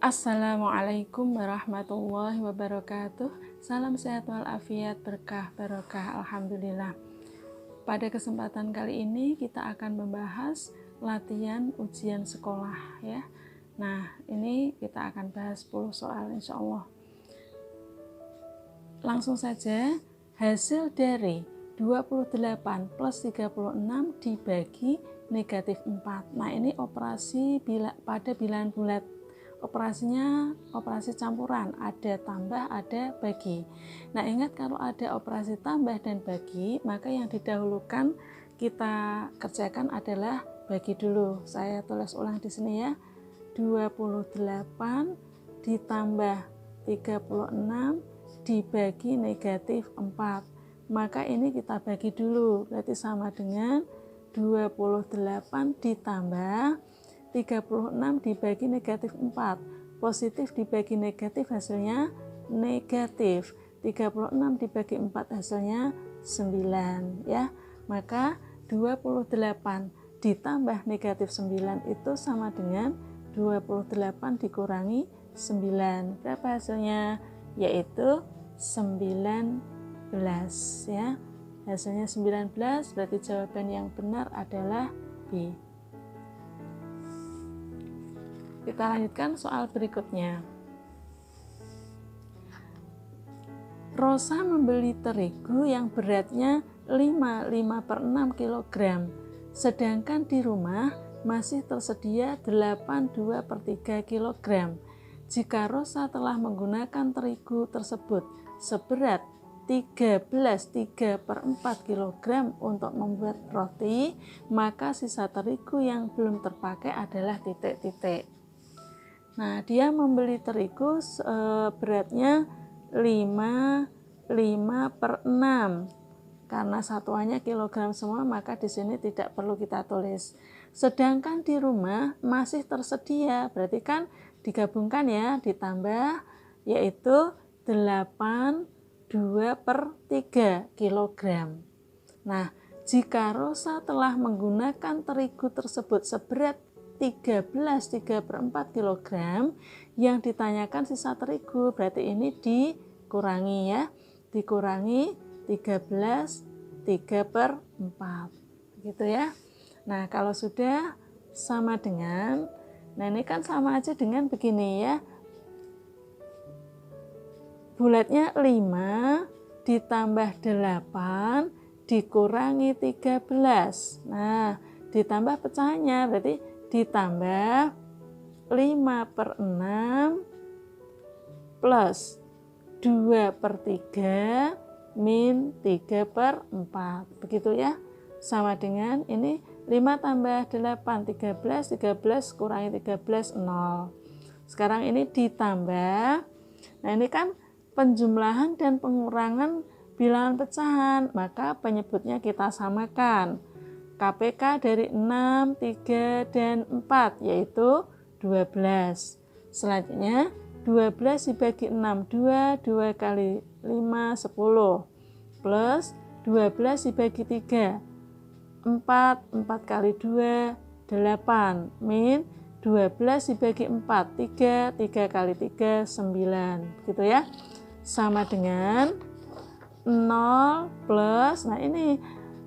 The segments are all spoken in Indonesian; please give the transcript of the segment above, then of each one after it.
Assalamualaikum warahmatullahi wabarakatuh. Salam sehat walafiat, berkah barokah, alhamdulillah. Pada kesempatan kali ini kita akan membahas latihan ujian sekolah ya. Nah, ini kita akan bahas 10 soal insya Allah. Langsung saja, hasil dari 28 plus 36 dibagi negatif 4. Nah, ini operasi pada bilangan bulat. Operasinya operasi campuran, ada tambah, ada bagi. Nah, ingat kalau ada operasi tambah dan bagi, maka yang didahulukan kita kerjakan adalah bagi dulu. Saya tulis ulang di sini ya. 28 ditambah 36 dibagi negatif 4. Maka ini kita bagi dulu, berarti sama dengan 28 ditambah 36 dibagi negatif 4. Positif dibagi negatif hasilnya negatif. 36 dibagi 4 hasilnya 9 ya. Maka 28 ditambah negatif 9 itu sama dengan 28 dikurangi 9. Berapa hasilnya? Yaitu 19 ya. Hasilnya 19, berarti jawaban yang benar adalah B. Kita lanjutkan soal berikutnya. Rosa membeli terigu yang beratnya 5,6 kg, sedangkan di rumah masih tersedia 8,2/3 kg. Jika Rosa telah menggunakan terigu tersebut seberat 13,3/4 kg untuk membuat roti, maka sisa terigu yang belum terpakai adalah titik-titik. Nah, dia membeli terigu beratnya 5,6. Karena satuannya kilogram semua, maka di sini tidak perlu kita tulis. Sedangkan di rumah masih tersedia, berarti kan digabungkan ya, ditambah, yaitu 8,2/3 kg. Nah, jika Rosa telah menggunakan terigu tersebut seberat 13,3/4 kg, yang ditanyakan sisa terigu, berarti ini dikurangi ya, dikurangi 13,3/4 gitu ya. Nah, kalau sudah sama dengan, nah ini kan sama aja dengan begini ya, bulatnya 5 ditambah 8 dikurangi 13. Nah, ditambah pecahannya berarti ditambah 5/6 plus 2/3 min 3/4. Begitu ya. Sama dengan ini 5 tambah 8, 13, 13 kurangi 13, 0. Sekarang ini ditambah. Nah, ini kan penjumlahan dan pengurangan bilangan pecahan, maka penyebutnya kita samakan. KPK dari 6, 3, dan 4 yaitu 12. Selanjutnya 12 dibagi 6, 2, 2 kali 5, 10. Plus 12 dibagi 3, 4, 4 kali 2, 8. Min 12 dibagi 4, 3, 3 kali 3, 9. Gitu ya. Sama dengan 0 plus, nah ini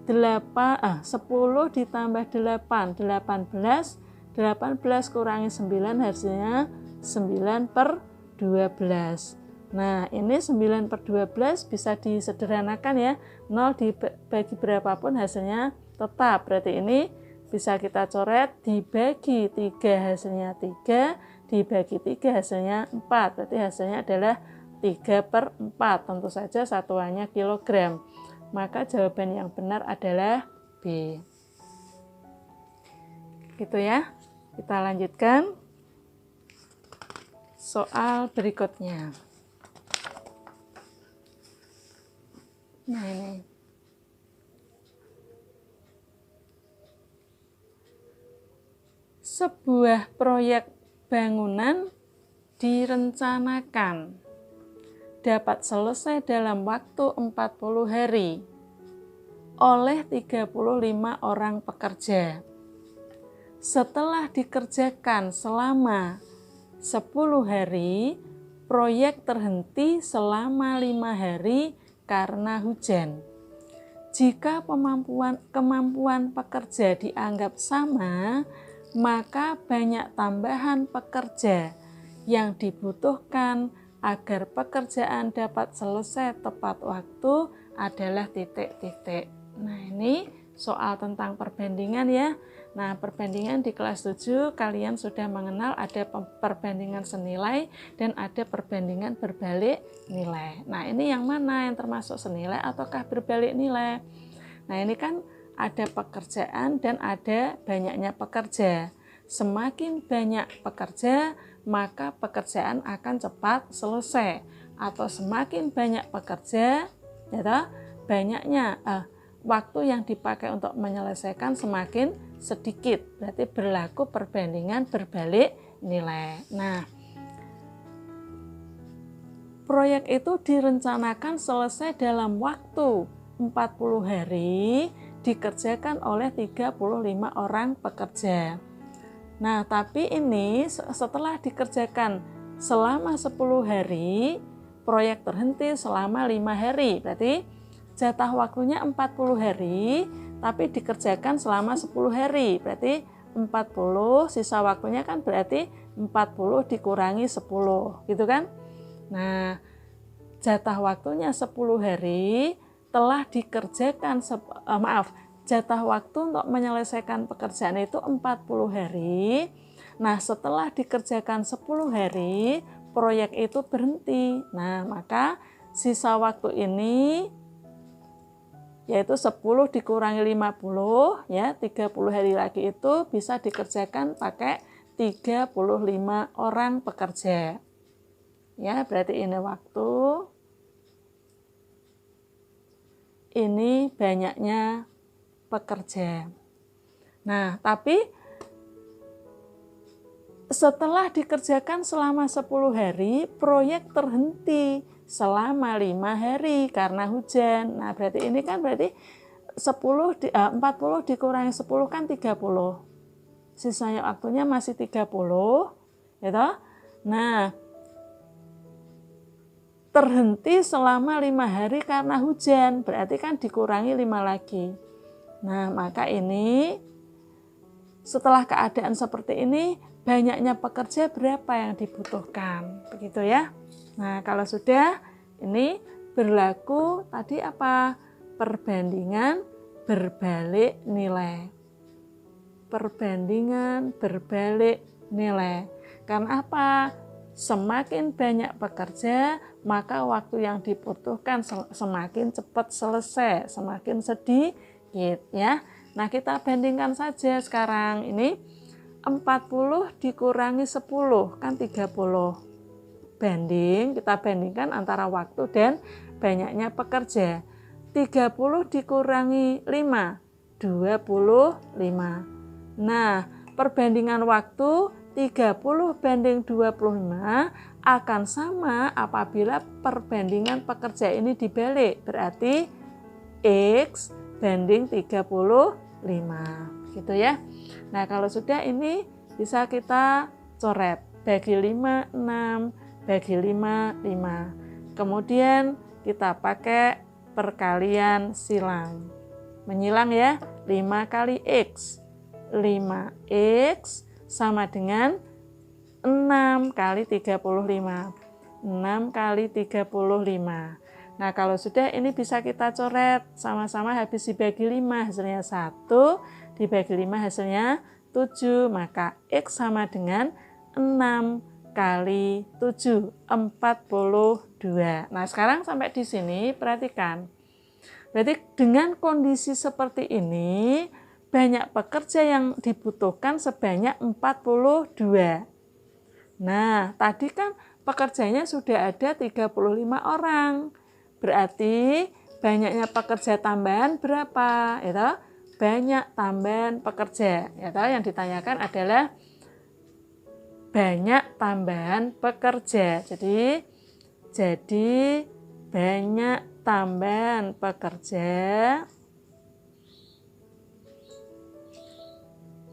10 ditambah 8, 18, 18 kurangi 9 hasilnya 9/12. Nah, ini 9/12 bisa disederhanakan ya, 0 dibagi berapapun hasilnya tetap, berarti ini bisa kita coret dibagi 3 hasilnya 3, dibagi 3 hasilnya 4, berarti hasilnya adalah 3/4, tentu saja satuannya kilogram. Maka jawaban yang benar adalah B. Gitu ya. Kita lanjutkan soal berikutnya. Nah, ini. Sebuah proyek bangunan direncanakan dapat selesai dalam waktu 40 hari oleh 35 orang pekerja. Setelah dikerjakan selama 10 hari, proyek terhenti selama 5 hari karena hujan. Jika kemampuan pekerja dianggap sama, maka banyak tambahan pekerja yang dibutuhkan agar pekerjaan dapat selesai tepat waktu adalah titik-titik. Nah, ini soal tentang perbandingan ya. Nah, perbandingan di kelas 7 kalian sudah mengenal ada perbandingan senilai dan ada perbandingan berbalik nilai. Nah, ini yang mana yang termasuk senilai ataukah berbalik nilai? Nah, ini kan ada pekerjaan dan ada banyaknya pekerja. Semakin banyak pekerja, maka pekerjaan akan cepat selesai. Atau semakin banyak pekerja, ya, banyaknya waktu yang dipakai untuk menyelesaikan semakin sedikit. Berarti berlaku perbandingan berbalik nilai. Nah, proyek itu direncanakan selesai dalam waktu 40 hari, dikerjakan oleh 35 orang pekerja. Nah, tapi ini setelah dikerjakan selama 10 hari, proyek terhenti selama 5 hari. Berarti jatah waktunya 40 hari, tapi dikerjakan selama 10 hari. Berarti 40, sisa waktunya kan berarti 40 dikurangi 10, gitu kan? Nah, jatah waktunya 10 hari telah dikerjakan, jatah waktu untuk menyelesaikan pekerjaan itu 40 hari. Nah, setelah dikerjakan 10 hari, proyek itu berhenti. Nah, maka sisa waktu ini yaitu 10 dikurangi 50, ya 30 hari lagi itu bisa dikerjakan pakai 35 orang pekerja. Ya, berarti ini waktu, ini banyaknya pekerja. Nah, tapi setelah dikerjakan selama 10 hari, proyek terhenti selama 5 hari karena hujan. Nah, berarti ini kan berarti 40 dikurangi 10 kan 30. Sisanya waktunya masih 30, gitu. Nah, terhenti selama 5 hari karena hujan, berarti kan dikurangi 5 lagi. Nah, maka ini setelah keadaan seperti ini, banyaknya pekerja berapa yang dibutuhkan, begitu ya. Nah, kalau sudah, ini berlaku tadi apa? Perbandingan berbalik nilai. Perbandingan berbalik nilai. Karena apa? Semakin banyak pekerja, maka waktu yang dibutuhkan semakin cepat selesai, semakin sedikit ya. Nah, kita bandingkan saja sekarang ini 40 dikurangi 10 kan 30. Kita bandingkan antara waktu dan banyaknya pekerja. 30 dikurangi 5, 25. Nah, perbandingan waktu 30 banding 25 akan sama apabila perbandingan pekerja ini dibalik. Berarti X banding 35. Gitu ya. Nah, kalau sudah ini bisa kita coret. Bagi 5, 6. Bagi 5, 5. Kemudian kita pakai perkalian silang. Menyilang ya, 5 kali X. 5X sama dengan 6 kali 35. 6 kali 35. Nah, kalau sudah ini bisa kita coret. Sama-sama habis dibagi 5, hasilnya 1. Dibagi 5 hasilnya 7. Maka X sama dengan 6 kali 7, 42. Nah, sekarang sampai di sini perhatikan. Berarti dengan kondisi seperti ini, banyak pekerja yang dibutuhkan sebanyak 42. Nah, tadi kan pekerjanya sudah ada 35 orang. Berarti banyaknya pekerja tambahan berapa? Itu banyak tambahan pekerja. Itu yang ditanyakan adalah banyak tambahan pekerja. Jadi banyak tambahan pekerja.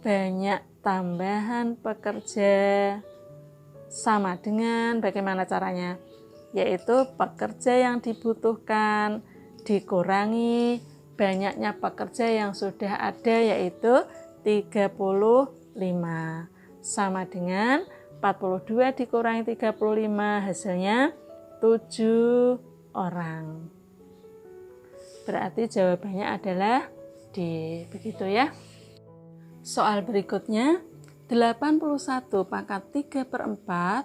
Banyak tambahan pekerja sama dengan bagaimana caranya? Yaitu pekerja yang dibutuhkan dikurangi banyaknya pekerja yang sudah ada, yaitu 35. Sama dengan 42 dikurangi 35, hasilnya 7 orang. Berarti jawabannya adalah D. Begitu ya. Soal berikutnya, 81 pangkat 3/4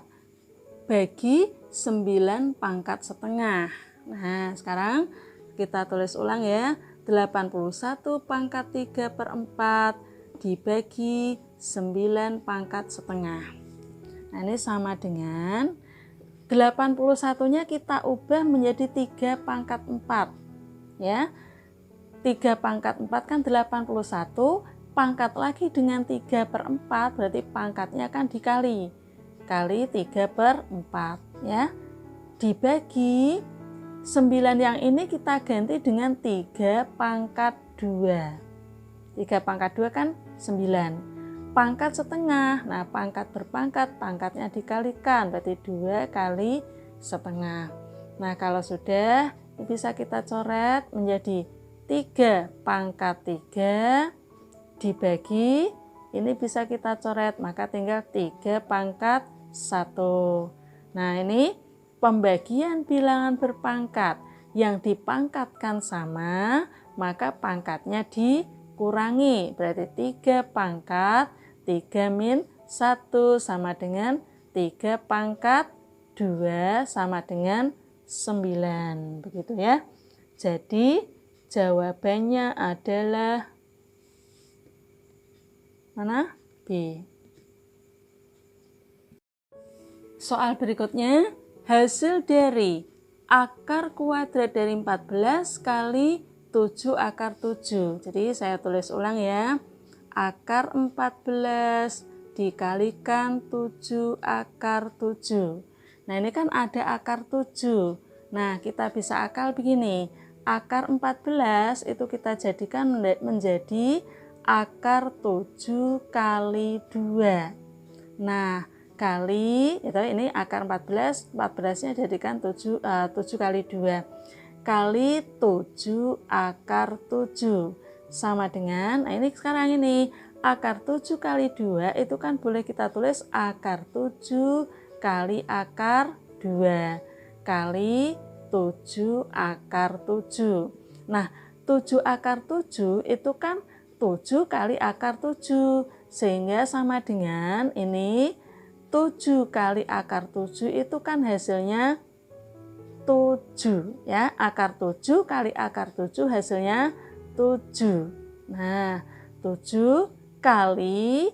bagi 9 pangkat setengah. Nah, sekarang kita tulis ulang ya. 81 pangkat 3/4 dibagi 9 pangkat setengah. Nah, ini sama dengan 81-nya kita ubah menjadi 3 pangkat 4. Ya. 3 pangkat 4 kan 81, pangkat lagi dengan 3/4, berarti pangkatnya kan dikali. Kali 3/4 ya. Dibagi 9 yang ini kita ganti dengan 3 pangkat 2. 3 pangkat 2 kan 9. Pangkat setengah, nah pangkat berpangkat, pangkatnya dikalikan, berarti 2 kali setengah. Nah kalau sudah, bisa kita coret menjadi 3 pangkat 3 dibagi, ini bisa kita coret, maka tinggal 3 pangkat 1. Nah ini pembagian bilangan berpangkat, yang dipangkatkan sama, maka pangkatnya dikurangi, berarti 3 pangkat 3 min 1 sama dengan 3 pangkat 2 sama dengan 9. Begitu ya. Jadi jawabannya adalah mana? B. Soal berikutnya, hasil dari akar kuadrat dari 14 kali 7 akar 7. Jadi saya tulis ulang ya. Akar 14 dikalikan 7 akar 7. Nah ini kan ada akar 7. Nah kita bisa akal begini. Akar 14 itu kita jadikan menjadi akar 7 kali 2. Nah kali, itu ini akar 14, 14-nya jadikan 7 kali 2. Kali 7 akar 7. Sama dengan, nah ini sekarang ini, akar 7 kali 2 itu kan boleh kita tulis akar 7 kali akar 2. Kali 7 akar 7. Nah, 7 akar 7 itu kan 7 kali akar 7. Sehingga sama dengan ini 7 kali akar 7 itu kan hasilnya 7. Ya, akar 7 kali akar 7 hasilnya 7. Nah, 7 kali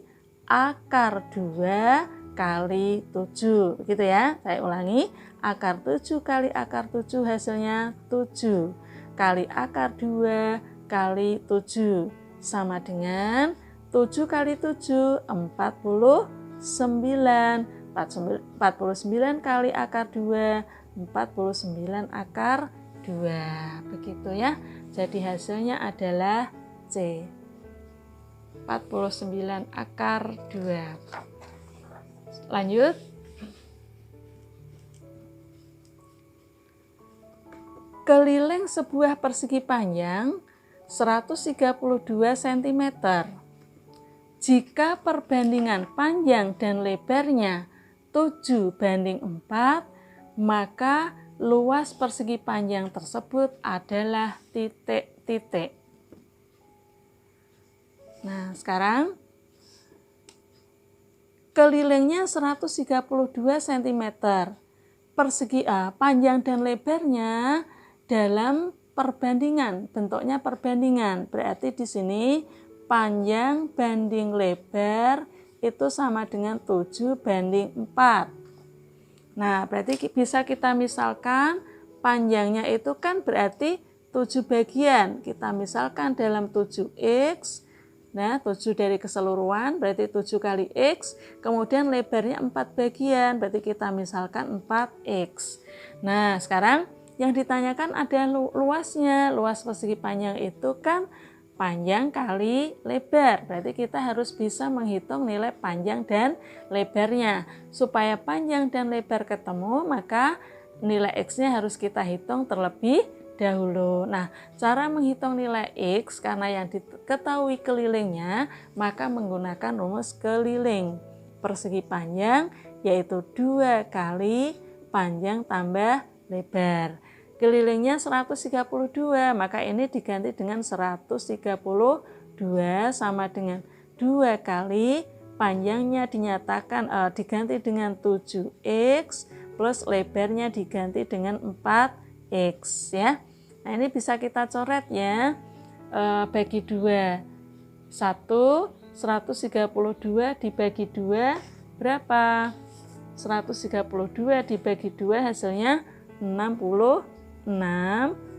akar 2 kali 7. Begitu ya. Saya ulangi. Akar 7 kali akar 7 hasilnya 7. Kali akar 2 kali 7. Sama dengan 7 kali 7, 49. 49 kali akar 2, 49 akar 2. Begitu ya. Jadi hasilnya adalah C. 49 akar 2. Lanjut. Keliling sebuah persegi panjang 132 cm. Jika perbandingan panjang dan lebarnya 7:4, maka luas persegi panjang tersebut adalah titik-titik. Nah, sekarang kelilingnya 132 cm. Persegi panjang dan lebarnya dalam perbandingan, bentuknya perbandingan. Berarti di sini panjang banding lebar itu sama dengan 7:4. Nah, berarti bisa kita misalkan panjangnya itu kan berarti 7 bagian. Kita misalkan dalam 7x. Nah, 7 dari keseluruhan berarti 7 kali x. Kemudian lebarnya 4 bagian, berarti kita misalkan 4x. Nah, sekarang yang ditanyakan ada luasnya. Luas persegi panjang itu kan panjang kali lebar. Berarti kita harus bisa menghitung nilai panjang dan lebarnya. Supaya panjang dan lebar ketemu, maka nilai X-nya harus kita hitung terlebih dahulu. Nah, cara menghitung nilai X karena yang diketahui kelilingnya, maka menggunakan rumus keliling. Persegi panjang yaitu 2 kali panjang tambah lebar. Kelilingnya 132, maka ini diganti dengan 132 sama dengan 2 kali panjangnya diganti dengan 7X plus lebarnya diganti dengan 4X ya. Nah, ini bisa kita coret ya. Bagi 2. 132 dibagi 2 berapa? 132 dibagi 2 hasilnya 66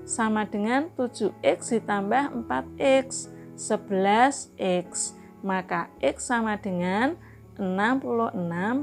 sama dengan 7X ditambah 4X 11X. Maka X sama dengan 66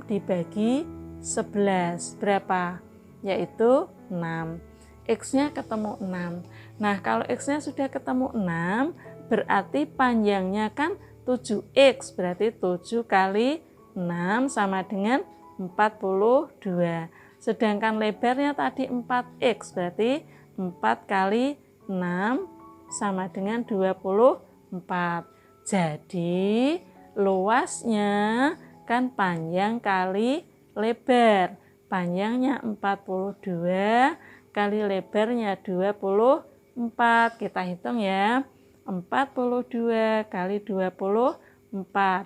dibagi 11 berapa? Yaitu 6. X-nya ketemu 6. Nah, kalau X-nya sudah ketemu 6, berarti panjangnya kan 7X, berarti 7 kali 6 sama dengan 42. Sedangkan lebarnya tadi 4X, berarti 4 kali 6 sama dengan 24. Jadi luasnya kan panjang kali lebar. Panjangnya 42 kali lebarnya 24. Kita hitung ya. 42 kali 24.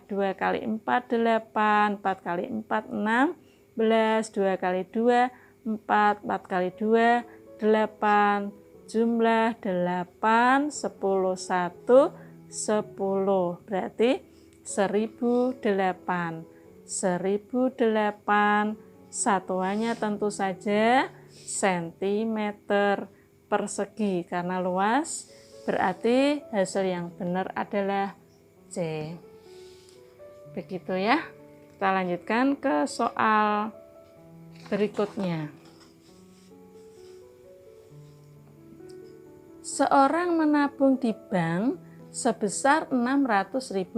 2 kali 4 8. 4 kali 4 16. 2 kali 2 4. 4 kali 2 8. Jumlah 8 10 1 10. Berarti 1008. 1008 satuannya tentu saja sentimeter persegi karena luas, berarti hasil yang benar adalah C. Begitu ya. Kita lanjutkan ke soal berikutnya. Seorang menabung di bank sebesar Rp600.000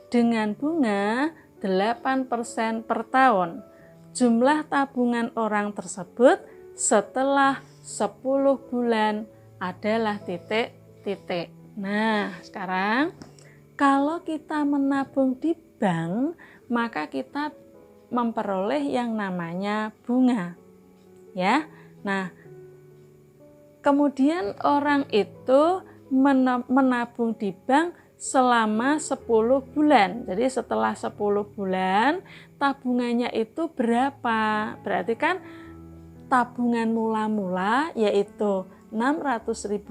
dengan bunga 8% per tahun. Jumlah tabungan orang tersebut setelah 10 bulan adalah titik-titik. Nah, sekarang kalau kita menabung di bank, maka kita memperoleh yang namanya bunga. Ya. Nah, kemudian orang itu menabung di bank selama 10 bulan. Jadi setelah 10 bulan tabungannya itu berapa? Berarti kan tabungan mula-mula yaitu Rp600.000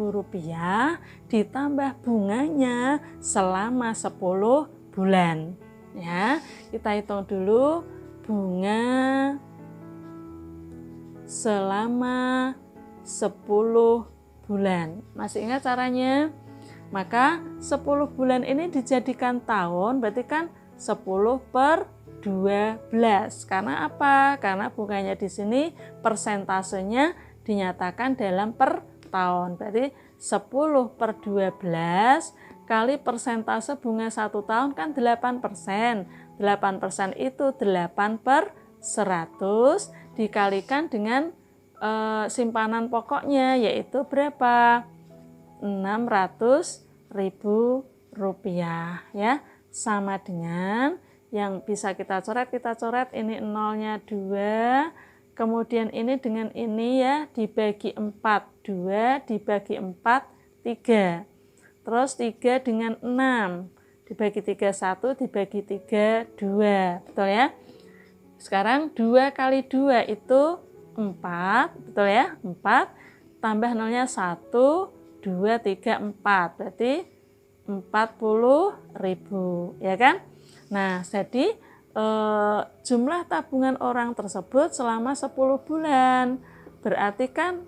ditambah bunganya selama 10 bulan. Ya, kita hitung dulu bunga selama 10 bulan. Masih ingat caranya? Maka 10 bulan ini dijadikan tahun, berarti kan 10 per 12. Karena apa? Karena bunganya di sini persentasenya dinyatakan dalam per tahun. Berarti 10 per 12 kali persentase bunga 1 tahun kan 8%. 8% itu 8 per 100 dikalikan dengan simpanan pokoknya yaitu berapa? Rp600.000 ya, sama dengan yang bisa kita coret ini nolnya 2, kemudian ini dengan ini ya dibagi 4, 2 dibagi 4 3, terus 3 dengan 6 dibagi 3 1 dibagi 3 2, betul ya. Sekarang 2 kali 2 itu 4, betul ya, 4 tambah nolnya 1 2 3 4, berarti 40.000 ya kan. Nah, jadi jumlah tabungan orang tersebut selama 10 bulan berarti kan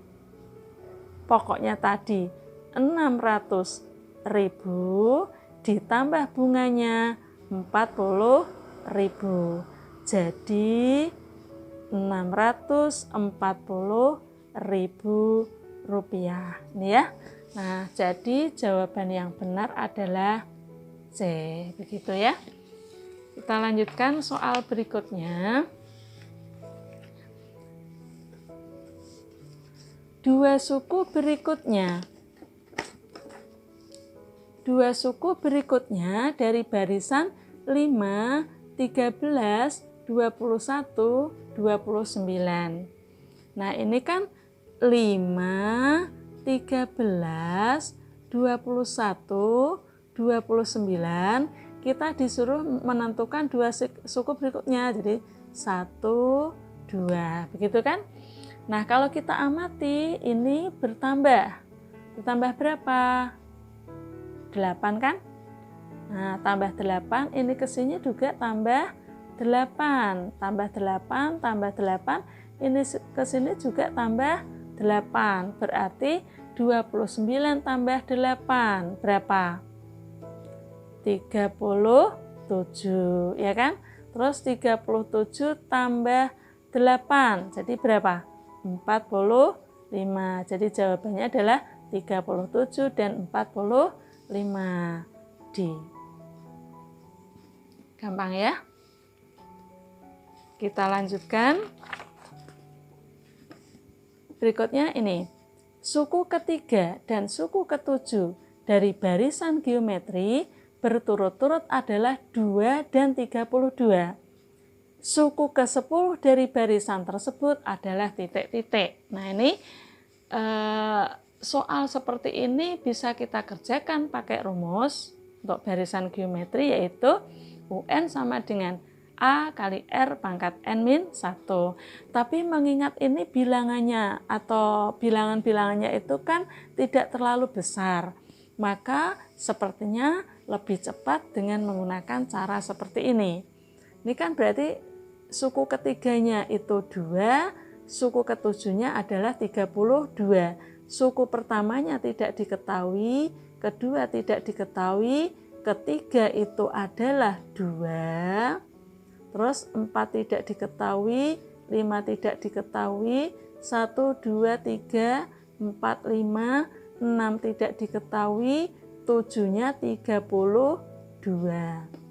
pokoknya tadi 600.000 ditambah bunganya 40.000, jadi Rp640.000 ini ya. Nah, jadi jawaban yang benar adalah C. Begitu ya. Kita lanjutkan soal berikutnya. Dua suku berikutnya dari barisan 5, 13, 21, 29. Nah, ini kan 5, 13, 21, 29. Kita disuruh menentukan dua suku berikutnya. Jadi 1, 2. Begitu kan? Nah, kalau kita amati ini bertambah. Bertambah berapa? 8 kan? Nah, tambah 8, ini kesini juga tambah 8. Tambah 8, tambah 8, ini kesini juga tambah 8. Berarti 29 tambah 8, berapa? 37, ya kan? Terus 37 tambah 8, jadi berapa? 45. Jadi jawabannya adalah 37 dan 45. D. Gampang ya? Kita lanjutkan. Berikutnya ini. Suku ketiga dan suku ketujuh dari barisan geometri berturut-turut adalah 2 dan 32. Suku ke-10 dari barisan tersebut adalah titik-titik. Nah, ini soal seperti ini bisa kita kerjakan pakai rumus untuk barisan geometri, yaitu UN sama dengan A kali R pangkat N-1. Tapi mengingat ini bilangannya atau bilangan-bilangannya itu kan tidak terlalu besar, maka sepertinya lebih cepat dengan menggunakan cara seperti ini. Ini kan berarti suku ketiganya itu 2, suku ketujuhnya adalah 32. Suku pertamanya tidak diketahui, kedua tidak diketahui, ketiga itu adalah 2, terus 4 tidak diketahui, 5 tidak diketahui, 1, 2, 3, 4, 5, 6 tidak diketahui, 7-nya 32.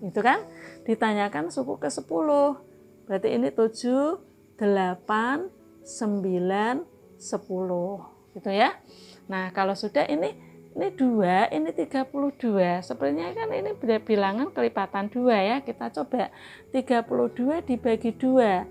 Itu kan? Ditanyakan suku ke-10. Berarti ini 7, 8, 9, 10. Gitu ya. Nah, kalau sudah ini 2, ini 32. Sebenarnya kan ini bilangan kelipatan 2 ya. Kita coba 32 dibagi 2.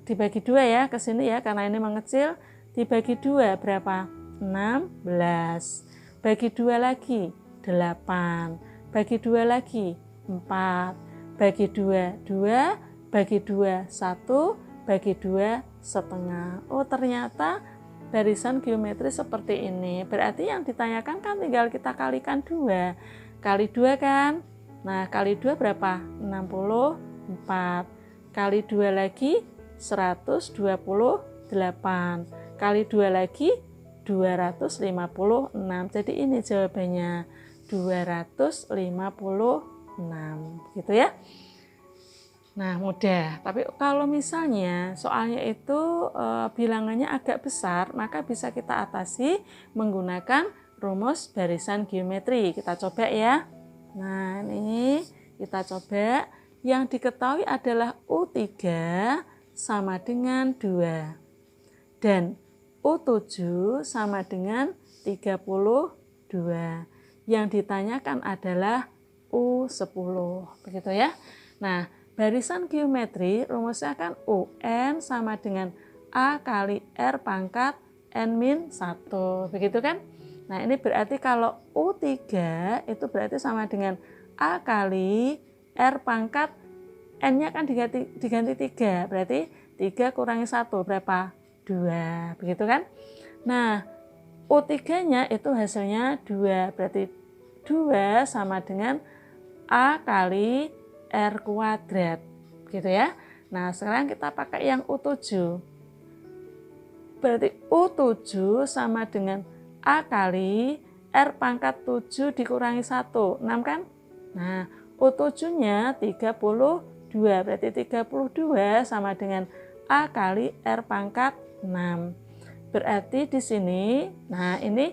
Dibagi 2 ya ke sini ya, karena ini mengecil. Dibagi 2 berapa? 16. Bagi 2 lagi 8. Bagi 2 lagi 4. Bagi 2 2. Bagi 2, 1, bagi 2, setengah. Oh, ternyata barisan geometri seperti ini. Berarti yang ditanyakan kan tinggal kita kalikan 2. Kali 2 kan? Nah, kali 2 berapa? 64. Kali 2 lagi 128. Kali 2 lagi 256. Jadi ini jawabannya 256. Gitu ya. Nah, mudah. Tapi kalau misalnya soalnya itu bilangannya agak besar, maka bisa kita atasi menggunakan rumus barisan geometri. Kita coba ya. Nah, ini kita coba. Yang diketahui adalah U3 sama dengan 2. Dan U7 sama dengan 32. Yang ditanyakan adalah U10. Begitu ya. Nah, barisan geometri rumusnya kan UN sama dengan A kali R pangkat N-1. Begitu kan? Nah, ini berarti kalau U3 itu berarti sama dengan A kali R pangkat N-nya kan diganti 3. Berarti 3 kurangi 1 berapa? 2. Begitu kan? Nah, U3-nya itu hasilnya 2. Berarti 2 sama dengan A kali R kuadrat, gitu ya. Nah, sekarang kita pakai yang U7. Berarti U7 sama dengan A kali R pangkat 7 dikurangi 1, 6 kan? Nah, U7-nya 32, berarti 32 sama dengan A kali R pangkat 6. Berarti di sini, nah ini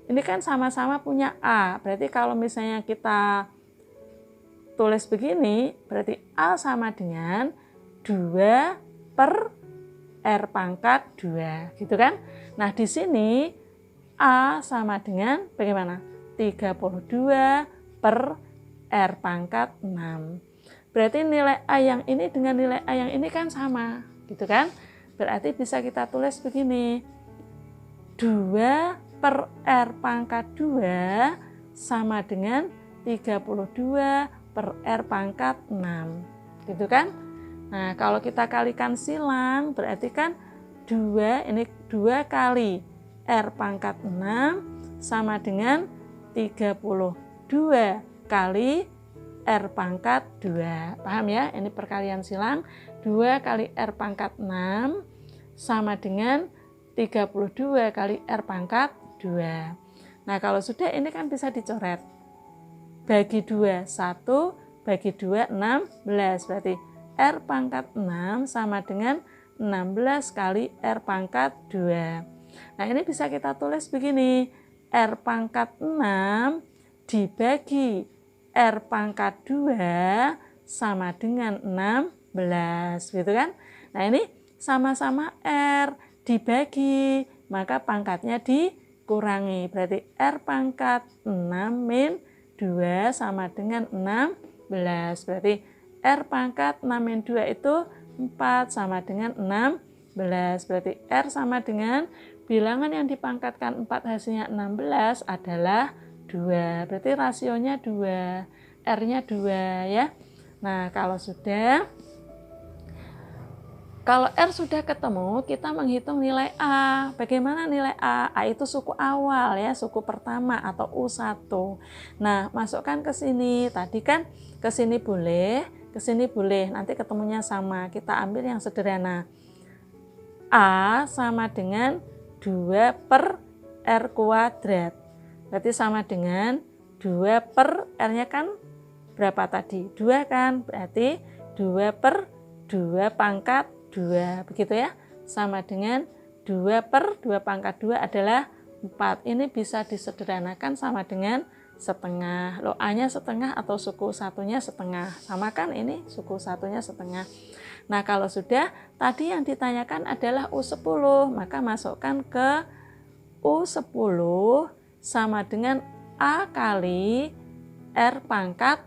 ini kan sama-sama punya A. Berarti kalau misalnya kita tulis begini, berarti A sama dengan 2 per R pangkat 2, gitu kan? Nah, di sini A sama dengan bagaimana? 32 per R pangkat 6. Berarti nilai A yang ini dengan nilai A yang ini kan sama, gitu kan? Berarti bisa kita tulis begini. 2 per R pangkat 2 sama dengan 32 per R pangkat 6, gitu kan? Nah, kalau kita kalikan silang, berarti kan 2, ini 2 kali R pangkat 6 sama dengan 32 kali R pangkat 2. Paham ya? Ini perkalian silang. 2 kali R pangkat 6 sama dengan 32 kali R pangkat 2. Nah, kalau sudah ini kan bisa dicoret. Bagi 2, 1, bagi 2, 16. Berarti R pangkat 6 sama dengan 16 kali R pangkat 2. Nah, ini bisa kita tulis begini. R pangkat 6 dibagi R pangkat 2 sama dengan 16, gitu kan? Nah, ini sama-sama R dibagi, maka pangkatnya dikurangi. Berarti R pangkat 6 min 2 sama dengan 16. Berarti R pangkat 6 min 2 itu 4 sama dengan 16. Berarti R sama dengan bilangan yang dipangkatkan 4 hasilnya 16 adalah 2. Berarti rasionya 2. R-nya 2 ya. Nah, kalau R sudah ketemu, kita menghitung nilai A. Bagaimana nilai A? A itu suku awal ya, suku pertama atau U1. Nah, masukkan ke sini. Tadi kan ke sini boleh, ke sini boleh. Nanti ketemunya sama. Kita ambil yang sederhana. A sama dengan 2 per R kuadrat. Berarti sama dengan 2 per R-nya kan berapa tadi? 2 kan? Berarti 2 per 2 pangkat 2, begitu ya, sama dengan 2 per 2 pangkat 2 adalah 4. Ini bisa disederhanakan sama dengan setengah. Loh, A-nya setengah atau suku satunya setengah, sama kan? Ini suku satunya setengah. Nah, kalau sudah, tadi yang ditanyakan adalah U10, maka masukkan ke U10 sama dengan A kali R pangkat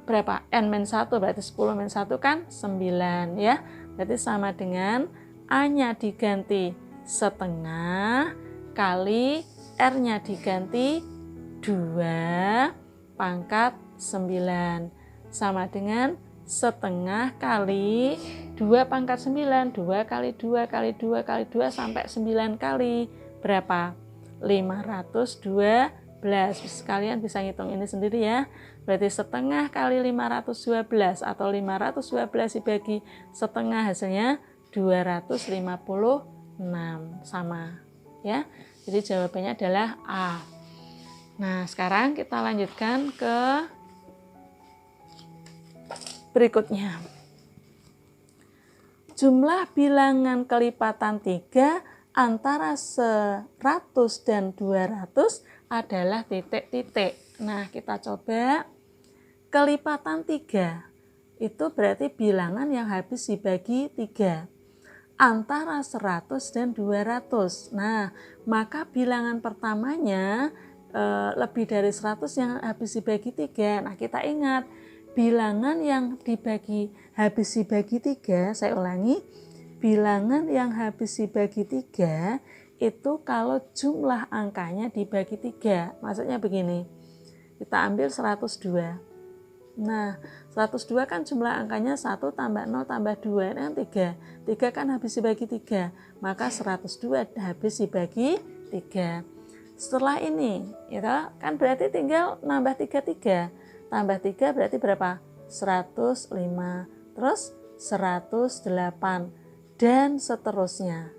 berapa? N-1, berarti 10-1 kan 9 ya. Berarti sama dengan A-nya diganti setengah kali R-nya diganti 2 pangkat 9. Sama dengan setengah kali 2 pangkat 9. 2 kali 2 kali 2 kali 2 sampai 9 kali. Berapa? 512. Kalian bisa ngitung ini sendiri ya. Berarti setengah kali 512 atau 512 dibagi setengah hasilnya 256. Sama ya. Jadi jawabannya adalah A. Nah, sekarang kita lanjutkan ke berikutnya. Jumlah bilangan kelipatan 3 antara 100 dan 200 adalah titik-titik. Nah, kita coba kelipatan 3. Itu berarti bilangan yang habis dibagi 3. Antara 100 dan 200. Nah, maka bilangan pertamanya lebih dari 100 yang habis dibagi 3. Nah, kita ingat, bilangan yang habis dibagi 3, saya ulangi, bilangan yang habis dibagi 3 itu kalau jumlah angkanya dibagi 3. Maksudnya begini, kita ambil 102. Nah, 102 kan jumlah angkanya 1 tambah 0 tambah 2, kan 3. 3 kan habis dibagi 3, maka 102 habis dibagi 3. Setelah ini, ya kan berarti tinggal nambah 3. Tambah 3 berarti berapa? 105, terus 108, dan seterusnya.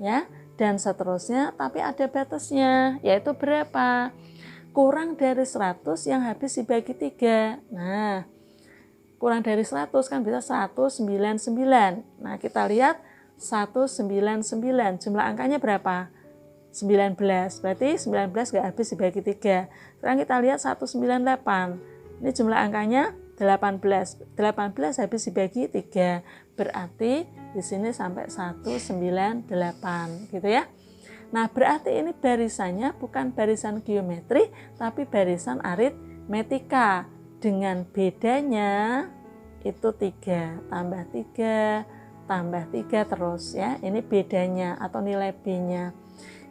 Ya, dan seterusnya, tapi ada batasnya, yaitu berapa? Kurang dari 100 yang habis dibagi 3. Nah, kurang dari 100 kan bisa 199. Nah, kita lihat 199, jumlah angkanya berapa? 19. Berarti 19 nggak habis dibagi 3. Sekarang kita lihat 198. Ini jumlah angkanya 18. 18 habis dibagi 3. Berarti di sini sampai 198 gitu ya. Nah, berarti ini barisannya bukan barisan geometri tapi barisan aritmetika. Dengan bedanya itu 3 tambah 3 tambah 3 terus ya. Ini bedanya atau nilai B-nya.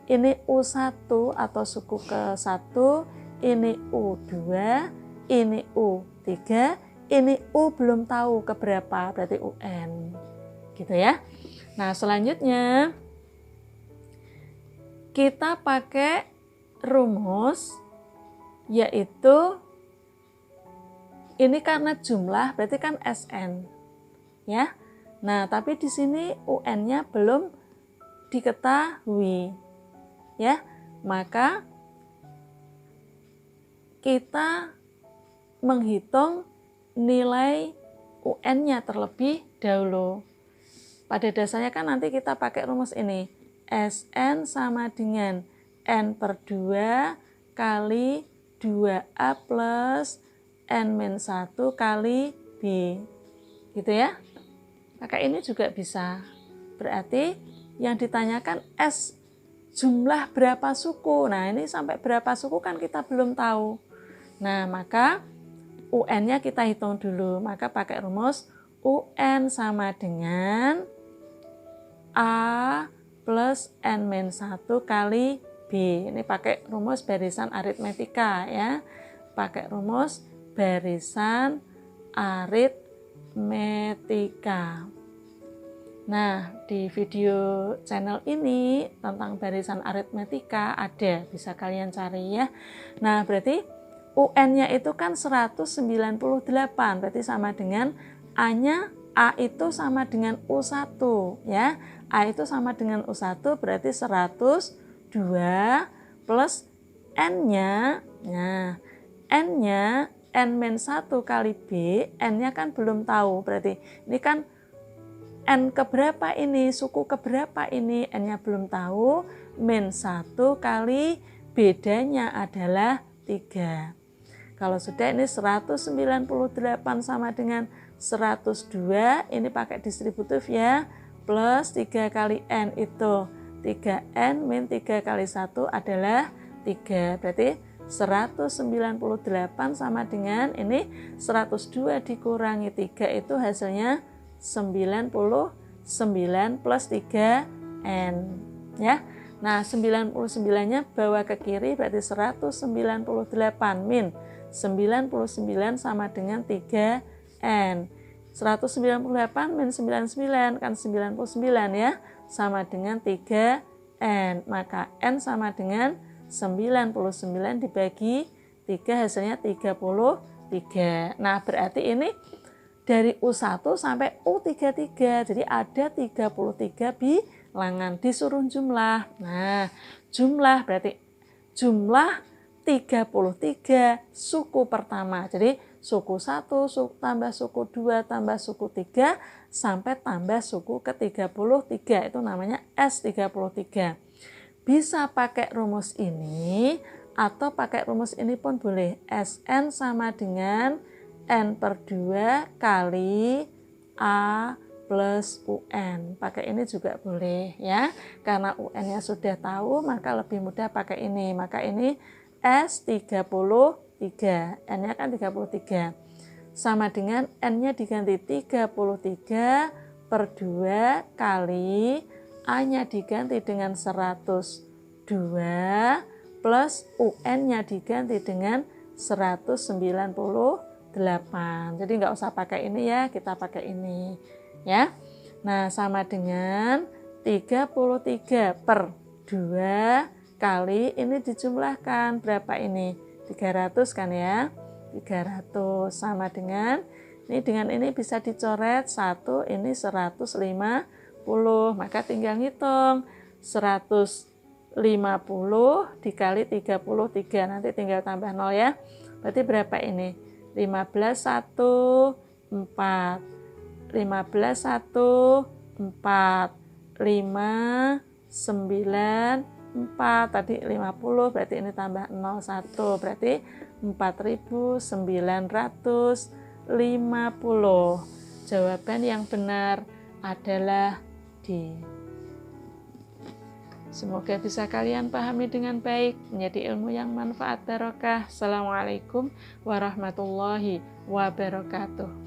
Ini U1 atau suku ke-1, ini U2, ini U3, ini U belum tahu keberapa, berarti UN. Gitu ya. Nah, selanjutnya kita pakai rumus yaitu ini karena jumlah berarti kan SN. Ya. Nah, tapi di sini UN-nya belum diketahui. Ya, maka kita menghitung nilai UN-nya terlebih dahulu. Pada dasarnya kan nanti kita pakai rumus ini. SN sama dengan N per 2 kali 2A plus N-1 kali B. Gitu ya. Pakai ini juga bisa. Berarti yang ditanyakan S jumlah berapa suku. Nah, ini sampai berapa suku kan kita belum tahu. Nah, maka UN-nya kita hitung dulu. Maka pakai rumus UN sama dengan A plus N-1 kali B. Ini pakai rumus barisan aritmetika ya. Pakai rumus barisan aritmetika. Nah, di video channel ini tentang barisan aritmetika ada, bisa kalian cari ya. Nah, berarti UN-nya itu kan 198, berarti sama dengan A-nya, A itu sama dengan U1 ya. A itu sama dengan U1 berarti 102 plus N-nya, nah N-nya N-1 kali B, N-nya kan belum tahu, berarti ini kan N keberapa ini, suku keberapa ini, N-nya belum tahu, min 1 kali bedanya adalah 3. Kalau sudah ini 198 sama dengan 102, ini pakai distributif ya, plus 3 kali N itu 3N min 3 kali 1 adalah 3. Berarti 198 sama dengan ini 102 dikurangi 3 itu hasilnya 99 plus 3N ya. Nah, 99-nya bawa ke kiri berarti 198 min 99 sama dengan 3N. 198 min 99 kan 99 ya, sama dengan 3N. Maka N sama dengan 99 dibagi 3 hasilnya 33. Nah, berarti ini dari U1 sampai U33, jadi ada 33 bilangan, disuruh jumlah. Nah, jumlah berarti jumlah 33 suku pertama. Jadi suku 1 tambah suku 2 tambah suku 3 sampai tambah suku ke-33, itu namanya S33. Bisa pakai rumus ini atau pakai rumus ini pun boleh. SN sama dengan N per 2 kali A plus UN. Pakai ini juga boleh ya. Karena UN-nya sudah tahu, maka lebih mudah pakai ini. Maka ini S33. N-nya kan 33. Sama dengan N-nya diganti 33 per 2 kali A-nya diganti dengan 102 plus UN-nya diganti dengan 198. Jadi nggak usah pakai ini ya, kita pakai ini ya. Nah, sama dengan 33 per 2 kali ini dijumlahkan berapa ini? 300 kan ya. 300 sama dengan ini, dengan ini bisa dicoret 1, ini 150. Maka tinggal ngitung 150 dikali 33, nanti tinggal tambah 0 ya. Berarti berapa ini? 15 1 4 15 1 4 5 9 4, tadi 50, berarti ini tambah 01, berarti 4.950. Jawaban yang benar adalah D. Semoga bisa kalian pahami dengan baik, menjadi ilmu yang manfaat barokah. Assalamualaikum warahmatullahi wabarakatuh.